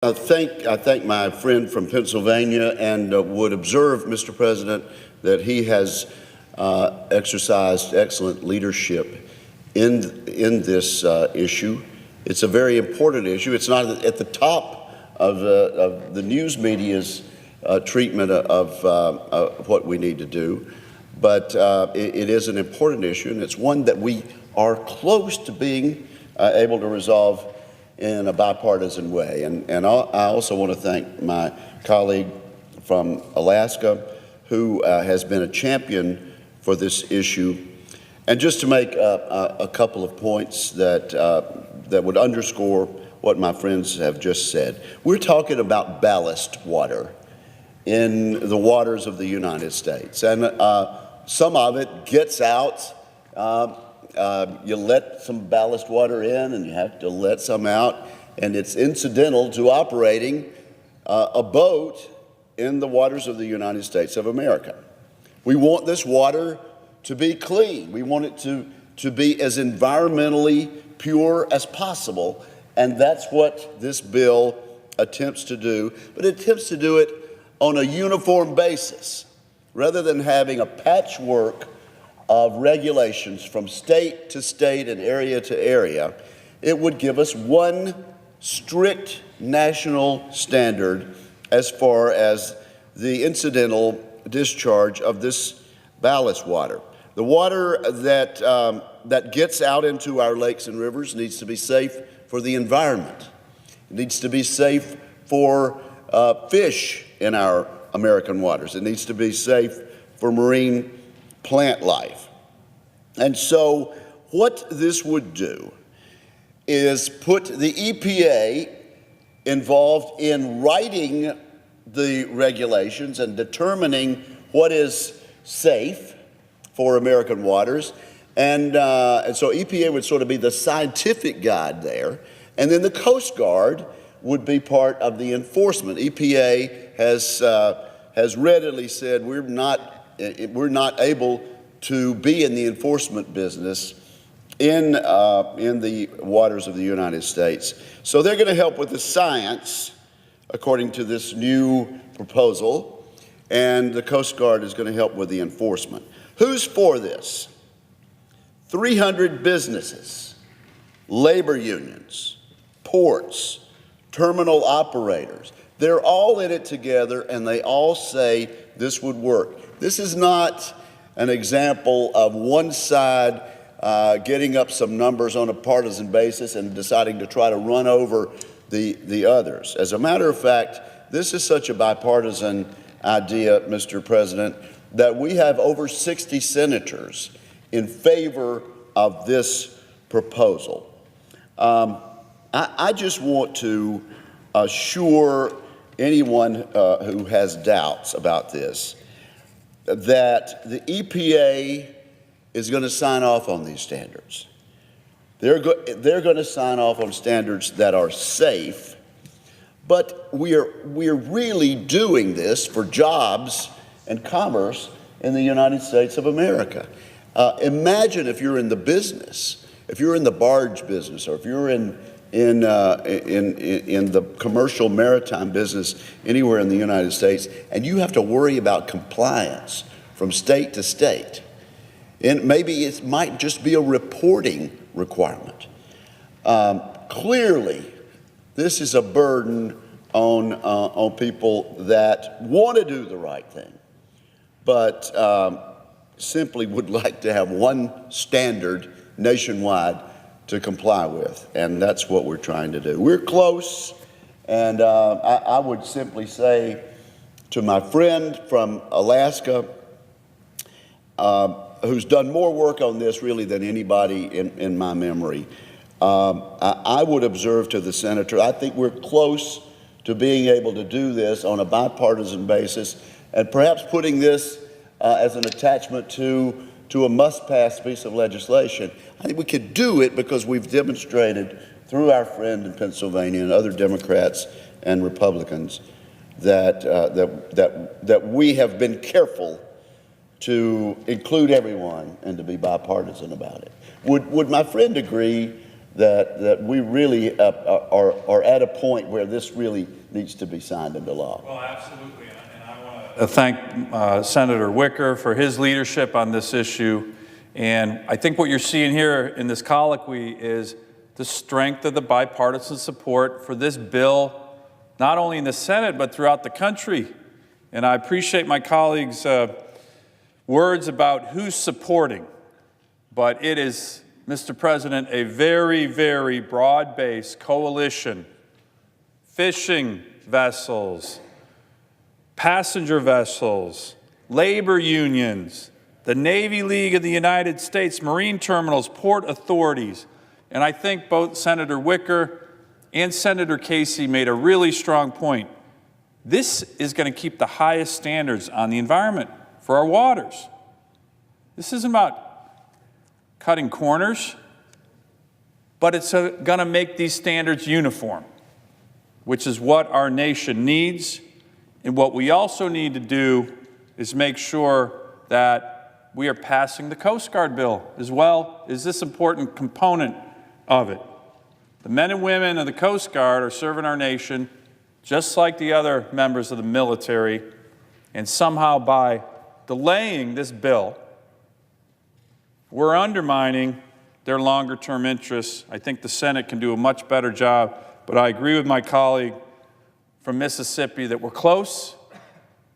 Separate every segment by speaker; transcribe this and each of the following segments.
Speaker 1: I thank my friend from Pennsylvania and would observe, Mr. President, that he has exercised excellent leadership in this issue. It's a very important issue. It's not at the top of the news media's treatment of what we need to do, but it is an important issue, and it's one that we are close to being able to resolve in a bipartisan way. And I also want to thank my colleague from Alaska who has been a champion for this issue. And just to make a couple of points that would underscore what my friends have just said. We're talking about ballast water in the waters of the United States. And some of it gets out. You let some ballast water in and you have to let some out, and it's incidental to operating a boat in the waters of the United States of America. We want this water to be clean. We want it to be as environmentally pure as possible, and that's what this bill attempts to do, but it attempts to do it on a uniform basis rather than having a patchwork of regulations from state to state and area to area. It would give us one strict national standard as far as the incidental discharge of this ballast water. The water that gets out into our lakes and rivers needs to be safe for the environment. It needs to be safe for fish in our American waters. It needs to be safe for marine plant life. And so what this would do is put the EPA involved in writing the regulations and determining what is safe for American waters. And so EPA would sort of be the scientific guide there. And then the Coast Guard would be part of the enforcement. EPA has readily said we're not able to be in the enforcement business in the waters of the United States. So they're going to help with the science, according to this new proposal, and the Coast Guard is going to help with the enforcement. Who's for this? 300 businesses, labor unions, ports, terminal operators. They're all in it together, and they all say this would work. This is not an example of one side getting up some numbers on a partisan basis and deciding to try to run over the others. As a matter of fact, this is such a bipartisan idea, Mr. President, that we have over 60 senators in favor of this proposal. I just want to assure anyone who has doubts about this that the EPA is going to sign off on these standards. They're going to sign off on standards that are safe, but we're really doing this for jobs and commerce in the United States of America. Imagine if you're in the business, if you're in the barge business, or if you're in the commercial maritime business anywhere in the United States, and you have to worry about compliance from state to state. And maybe it might just be a reporting requirement. Clearly, this is a burden on people that want to do the right thing, but simply would like to have one standard nationwide to comply with, and that's what we're trying to do. We're close, and I would simply say to my friend from Alaska, who's done more work on this really than anybody in my memory, I would observe to the senator, I think we're close to being able to do this on a bipartisan basis, and perhaps putting this as an attachment to a must-pass piece of legislation. I think we could do it because we've demonstrated through our friend in Pennsylvania and other Democrats and Republicans that we have been careful to include everyone and to be bipartisan about it. Would my friend agree that we really are at a point where this really needs to be signed into law.
Speaker 2: Well, absolutely, and I want to thank Senator Wicker for his leadership on this issue. And I think what you're seeing here in this colloquy is the strength of the bipartisan support for this bill, not only in the Senate, but throughout the country. And I appreciate my colleagues' words about who's supporting, but it is, Mr. President, a very, very broad-based coalition. Fishing vessels, passenger vessels, labor unions, the Navy League of the United States, marine terminals, port authorities. And I think both Senator Wicker and Senator Casey made a really strong point. This is going to keep the highest standards on the environment for our waters. This isn't about cutting corners, but it's going to make these standards uniform, which is what our nation needs. And what we also need to do is make sure that we are passing the Coast Guard bill as well as this important component of it. The men and women of the Coast Guard are serving our nation just like the other members of the military, and somehow by delaying this bill, we're undermining their longer-term interests. I think the Senate can do a much better job, but I agree with my colleague from Mississippi that we're close.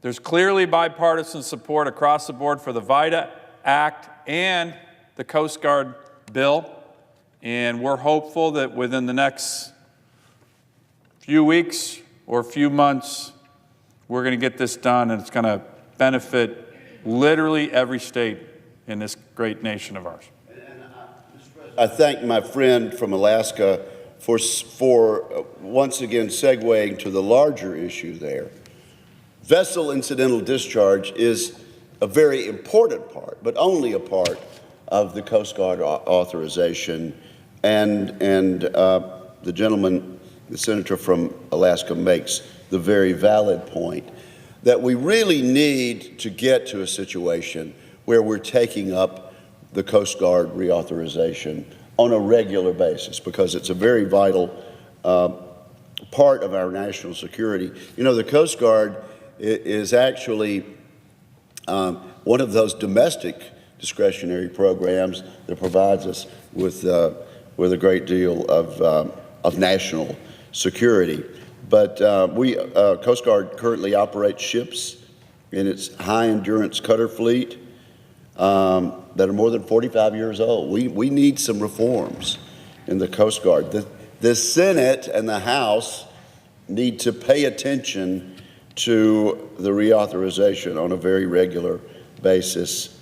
Speaker 2: There's clearly bipartisan support across the board for the VITA Act and the Coast Guard bill, and we're hopeful that within the next few weeks or few months, we're going to get this done, and it's going to benefit literally every state in this great nation of ours.
Speaker 1: I thank my friend from Alaska for once again segueing to the larger issue there. Vessel incidental discharge is a very important part, but only a part of the Coast Guard authorization. And the gentleman, the senator from Alaska, makes the very valid point that we really need to get to a situation where we're taking up the Coast Guard reauthorization on a regular basis, because it's a very vital part of our national security. You know, the Coast Guard is actually one of those domestic discretionary programs that provides us with a great deal of national security. But Coast Guard currently operates ships in its high-endurance cutter fleet that are more than 45 years old. We need some reforms in the Coast Guard. The Senate and the House need to pay attention to the reauthorization on a very regular basis.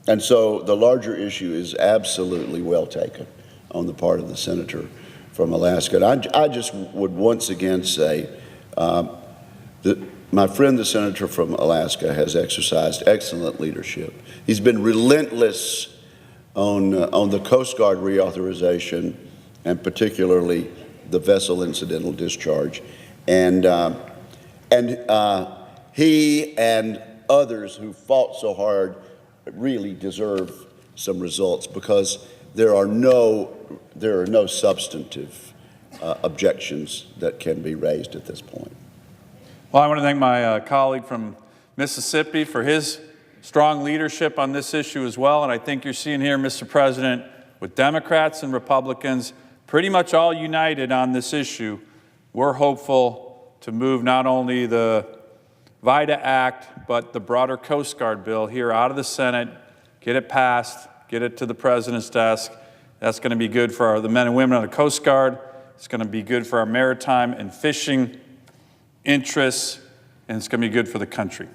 Speaker 1: And so the larger issue is absolutely well taken on the part of the senator from Alaska. And I just would once again say that my friend, the senator from Alaska, has exercised excellent leadership. He's been relentless on the Coast Guard reauthorization, and particularly the vessel incidental discharge. And he and others who fought so hard really deserve some results, because there are no substantive objections that can be raised at this point.
Speaker 2: Well, I want to thank my colleague from Mississippi for his strong leadership on this issue as well. And I think you're seeing here, Mr. President, with Democrats and Republicans pretty much all united on this issue. We're hopeful to move not only the VITA Act, but the broader Coast Guard bill here out of the Senate, get it passed, get it to the President's desk. That's going to be good for the men and women on the Coast Guard. It's going to be good for our maritime and fishing interests, and it's going to be good for the country.